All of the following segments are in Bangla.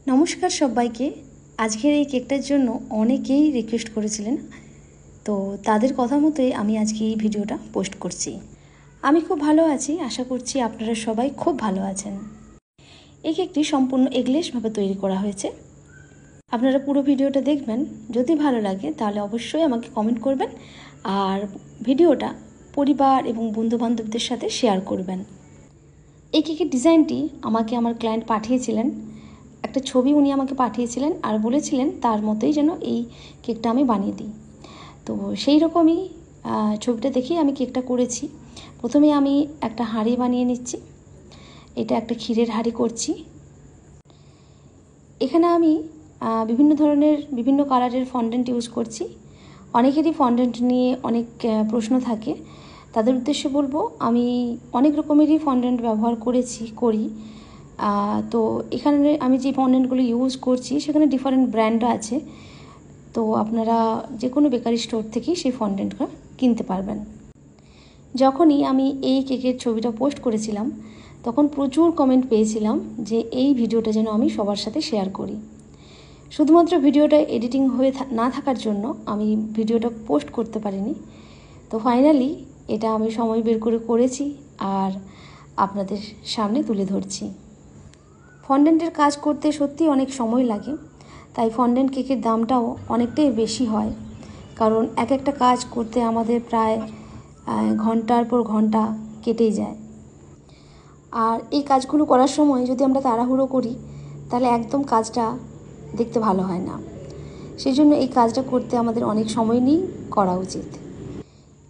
নমস্কার সবাইকে। আজকের এই কেকটার জন্য অনেকেই রিকোয়েস্ট করেছিলেন, তো তাদের কথা মতোই আমি আজকে এই ভিডিওটা পোস্ট করছি। আমি খুব ভালো আছি, আশা করছি আপনারা সবাই খুব ভালো আছেন। এই কেকটি সম্পূর্ণ এগলেসভাবে তৈরি করা হয়েছে। আপনারা পুরো ভিডিওটা দেখবেন, যদি ভালো লাগে তাহলে অবশ্যই আমাকে কমেন্ট করবেন আর ভিডিওটা পরিবার এবং বন্ধুবান্ধবদের সাথে শেয়ার করবেন। এই কেকের ডিজাইনটি আমাকে আমার ক্লায়েন্ট পাঠিয়েছিলেন, একটা ছবি উনি আমাকে পাঠিয়েছিলেন আর বলেছিলেন তার মতোই যেন এই কেকটা আমি বানিয়ে দিই। তো সেই রকমই ছবিটা দেখেই আমি কেকটা করেছি। প্রথমে আমি একটা হাঁড়ি বানিয়ে নিচ্ছি। এটা একটা ক্ষীরের হাঁড়ি করছি। এখানে আমি বিভিন্ন ধরনের বিভিন্ন কালারের ফন্ডেন্ট ইউজ করছি। অনেকেরই ফন্ডেন্ট নিয়ে অনেক প্রশ্ন থাকে, তাদের উদ্দেশ্যে বলবো আমি অনেক রকমেরই ফন্ডেন্ট ব্যবহার করি। তো এখানে আমি যে ফন্ডেন্টগুলো ইউজ করছি সেখানে ডিফারেন্ট ব্র্যান্ড আছে, তো আপনারা যে কোনো বেকারি স্টোর থেকেই সেই ফন্ডেন্টটা কিনতে পারবেন। যখনই আমি এই কেকের ছবিটা পোস্ট করেছিলাম তখন প্রচুর কমেন্ট পেয়েছিলাম যে এই ভিডিওটা যেন আমি সবার সাথে শেয়ার করি। শুধুমাত্র ভিডিওটা এডিটিং হয়ে না থাকার জন্য আমি ভিডিওটা পোস্ট করতে পারিনি। তো ফাইনালি এটা আমি সময় বের করে করেছি আর আপনাদের সামনে তুলে ধরছি। ফন্ডেন্টের কাজ করতে সত্যি অনেক সময় লাগে, তাই ফন্ডেন্ট কেকের দামটাও অনেকটাই বেশি হয়, কারণ একটা কাজ করতে আমাদের প্রায় ঘন্টার পর ঘন্টা কেটেই যায়। আর এই কাজগুলো করার সময় যদি আমরা তাড়াহুড়ো করি তাহলে একদম কাজটা দেখতে ভালো হয় না। সেই জন্য এই কাজটা করতে আমাদের অনেক সময় নিয়েই করা উচিত।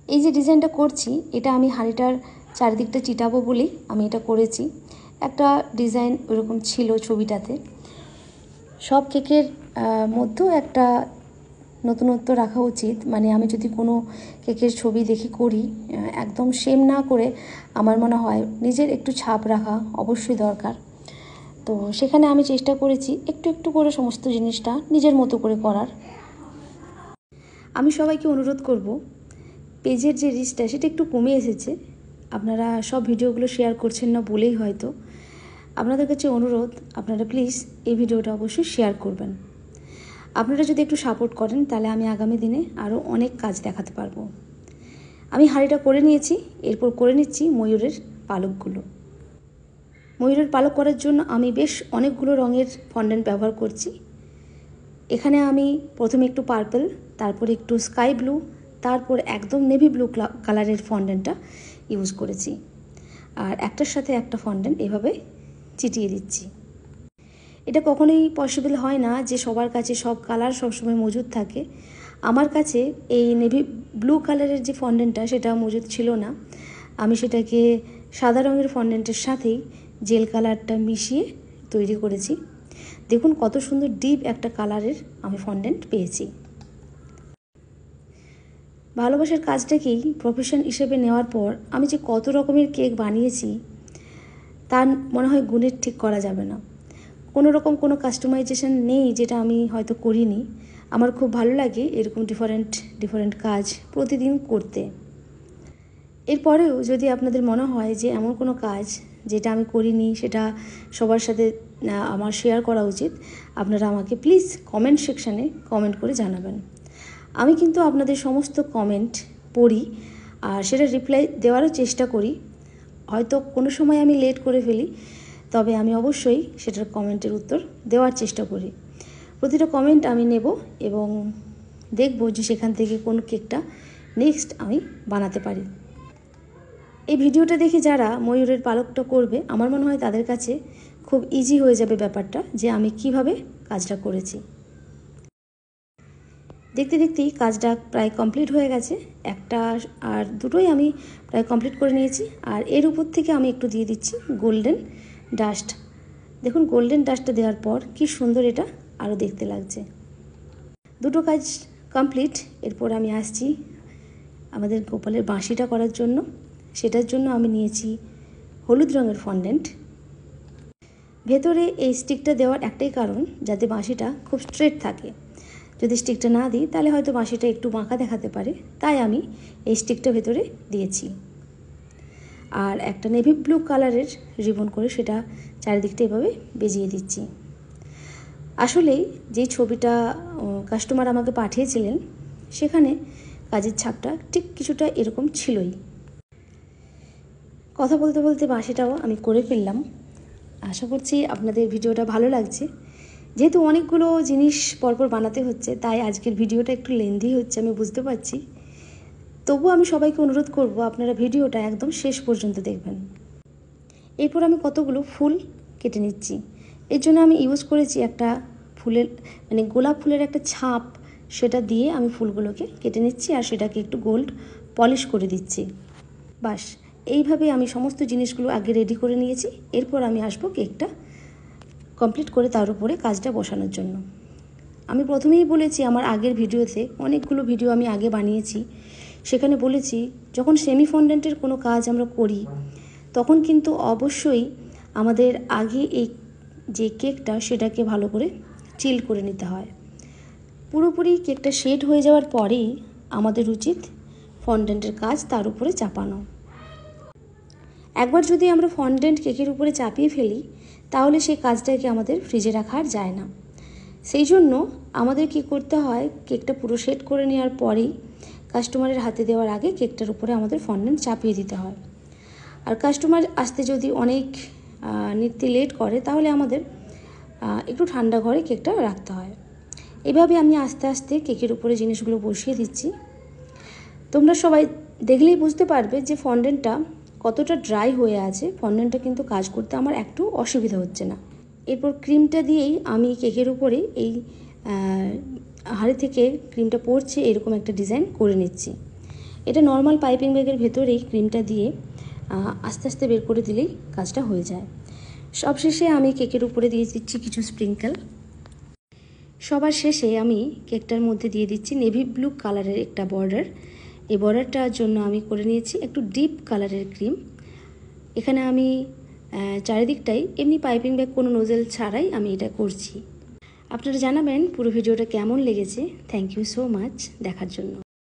এই যে ডিজাইনটা করছি এটা আমি হাঁড়িটার চারিদিকটা চিটাবো বলেই আমি এটা করেছি। একটা ডিজাইন ওরকম ছিল ছবিটাতে। সব কেকের মধ্যেও একটা নতুনত্ব রাখা উচিত, মানে আমি যদি কোনো কেকের ছবি দেখি করি একদম সেম না করে আমার মনে হয় নিজের একটু ছাপ রাখা অবশ্যই দরকার। তো সেখানে আমি চেষ্টা করেছি একটু একটু করে সমস্ত জিনিসটা নিজের মতো করে করার। আমি সবাইকে অনুরোধ করব, পেজের যে রিচটা সেটা একটু কমে এসেছে। আপনারা সব ভিডিওগুলো শেয়ার করছেন না বলেই হয়তো। আপনাদের কাছে অনুরোধ, আপনারা প্লিজ এই ভিডিওটা অবশ্যই শেয়ার করবেন। আপনারা যদি একটু সাপোর্ট করেন তাহলে আমি আগামী দিনে আরও অনেক কাজ দেখাতে পারবো। আমি হাঁড়িটা করে নিয়েছি, এরপর করে নিচ্ছি ময়ূরের পালকগুলো। ময়ূরের পালক করার জন্য আমি বেশ অনেকগুলো রঙের ফন্ডেন্ট ব্যবহার করছি। এখানে আমি প্রথমে একটু পার্পল, তারপর একটু স্কাই ব্লু, তারপর একদম নেভি ব্লু কালারের ফন্ডেন্টটা ইউজ করেছি। আর একটার সাথে একটা ফন্ডেন্ট এভাবে চিটিয়ে দিচ্ছি। এটা কখনোই পসিবল হয় না যে সবার কাছে সব কালার সবসময় মজুদ থাকে। আমার কাছে এই নেভি ব্লু কালারের যে ফন্ডেন্টটা সেটা মজুদ ছিল না। আমি সেটাকে সাদা রঙের ফন্ডেন্টের সাথেই জেল কালারটা মিশিয়ে তৈরি করেছি। দেখুন কত সুন্দর ডিপ একটা কালারের আমি ফন্ডেন্ট পেয়েছি। ভালোবাসার কাজটাকেই প্রফেশন হিসেবে নেওয়ার পর আমি যে কত রকমের কেক বানিয়েছি তার মনে হয় গুণের ঠিক করা যাবে না। কোনো রকম কোনো কাস্টমাইজেশন নেই যেটা আমি হয়তো করিনি। আমার খুব ভালো লাগে এরকম ডিফারেন্ট কাজ প্রতিদিন করতে। এরপরেও যদি আপনাদের মনে হয় যে এমন কোনো কাজ যেটা আমি করিনি সেটা সবার সাথে আমার শেয়ার করা উচিত, আপনারা আমাকে প্লিজ কমেন্ট সেকশানে কমেন্ট করে জানাবেন। আমি কিন্তু আপনাদের সমস্ত কমেন্ট পড়ি আর সেটা রিপ্লাই দেওয়ারও চেষ্টা করি। হয়তো কোনো সময় আমি লেট করে ফেলি, তবে আমি অবশ্যই সেটার কমেন্টের উত্তর দেওয়ার চেষ্টা করি। প্রতিটা কমেন্ট আমি নেব এবং দেখব যে সেখান থেকে কোন কেকটা নেক্সট আমি বানাতে পারি। এই ভিডিওটা দেখে যারা ময়ূরের পালকটা করবে আমার মনে হয় তাদের কাছে খুব ইজি হয়ে যাবে ব্যাপারটা যে আমি কিভাবে কাজটা করেছি। দেখতে দেখতেই কাজটা প্রায় কমপ্লিট হয়ে গেছে। একটা আর দুটোই আমি প্রায় কমপ্লিট করে নিয়েছি। আর এর উপর থেকে আমি একটু দিয়ে দিচ্ছি গোল্ডেন ডাস্ট। দেখুন গোল্ডেন ডাস্টটা দেওয়ার পর কি সুন্দর এটা আরও দেখতে লাগছে। দুটো কাজ কমপ্লিট। এরপর আমি আসছি আমাদের গোপালের বাঁশিটা করার জন্য। সেটার জন্য আমি নিয়েছি হলুদ রঙের ফন্ডেন্ট। ভেতরে এই স্টিকটা দেওয়ার একটাই কারণ যাতে বাঁশিটা খুব স্ট্রেট থাকে। যদি স্টিকটা না দিই তাহলে হয়তো বাঁশিটা একটু বাঁকা দেখাতে পারে, তাই আমি এই স্টিকটা ভেতরে দিয়েছি। আর একটা নেভি ব্লু কালারের রিবন করে সেটা চারিদিকটা এভাবে বেজিয়ে দিচ্ছি। আসলেই যে ছবিটা কাস্টমার আমাকে পাঠিয়েছিলেন সেখানে কাজের ছাপটা ঠিক কিছুটা এরকম ছিলই। কথা বলতে বলতে বাঁশিটাও আমি করে ফেললাম। আশা করছি আপনাদের ভিডিওটা ভালো লাগছে। যেহেতু অনেকগুলো জিনিস পরপর বানাতে হচ্ছে, তাই আজকের ভিডিওটা একটু লেন্দি হচ্ছে, আমি বুঝতে পারছি। তবু আমি সবাইকে অনুরোধ করব আপনারা ভিডিওটা একদম শেষ পর্যন্ত দেখবেন। এরপর আমি কতগুলো ফুল কেটে নিচ্ছি। এর জন্য আমি ইউজ করেছি একটা ফুলের মানে গোলাপ ফুলের একটা ছাপ, সেটা দিয়ে আমি ফুলগুলোকে কেটে নিচ্ছি আর সেটাকে একটু গোল্ড পলিশ করে দিচ্ছি। বাস এইভাবে আমি সমস্ত জিনিসগুলো আগে রেডি করে নিয়েছি। এরপর আমি আসবো কেকটা কমপ্লিট করে তার উপরে কাজটা বসানোর জন্য। আমি প্রথমেই বলেছি আমার আগের ভিডিওতে, অনেকগুলো ভিডিও আমি আগে বানিয়েছি, সেখানে বলেছি যখন সেমি ফন্ডেন্টের কোনো কাজ আমরা করি তখন কিন্তু অবশ্যই আমাদের আগে এই যে কেকটা সেটাকে ভালো করে চিল করে নিতে হয়। পুরোপুরি কেকটা সেট হয়ে যাওয়ার পরেই আমাদের উচিত ফন্ডেন্টের কাজ তার উপরে চাপানো। একবার যদি আমরা ফন্ডেন্ট কেকের উপরে চাপিয়ে ফেলি তাহলে সেই কাজটাকে আমাদের ফ্রিজে রাখা আর যায় না। সেই জন্য আমাদের কি করতে হয়, কেকটা পুরো সেট করে নেওয়ার পরেই কাস্টমারের হাতে দেওয়ার আগে কেকটার উপরে আমাদের ফন্ডেন্ট চাপিয়ে দিতে হয়। আর কাস্টমার আসতে যদি অনেক নিতে লেট করে তাহলে আমাদের একটু ঠান্ডা ঘরে কেকটা রাখতে হয়। এভাবে আমি আস্তে আস্তে কেকের উপরে জিনিসগুলো বসিয়ে দিচ্ছি। তোমরা সবাই দেখলেই বুঝতে পারবে যে ফন্ডেন্টটা কতটা ড্রাই হয়ে আছে। ফন্ডেন্টটা কিন্তু কাজ করতে আমার একটু অসুবিধা হচ্ছে না। এরপর ক্রিমটা দিয়েই আমি কেকের উপরে এই হাঁড়ি থেকে ক্রিমটা পড়ছে এরকম একটা ডিজাইন করে নিচ্ছি। এটা নর্মাল পাইপিং ব্যাগের ভেতরেই ক্রিমটা দিয়ে আস্তে আস্তে বের করে দিলেই কাজটা হয়ে যায়। সবশেষে আমি কেকের উপরে দিয়ে দিচ্ছি কিছু স্প্রিঙ্কেল। সবার শেষে আমি কেকটার মধ্যে দিয়ে দিচ্ছি নেভি ব্লু কালারের একটা বর্ডার। এই বর্ডারটার জন্য আমি করে নিয়েছি একটু ডিপ কালারের ক্রিম। এখানে আমি চারিদিকটাই এমনি পাইপিং ব্যাগ কোনো নোজেল ছাড়াই আমি এটা করছি। আপনারা জানাবেন পুরো ভিডিওটা কেমন লেগেছে। থ্যাংক ইউ সো মাচ দেখার জন্য।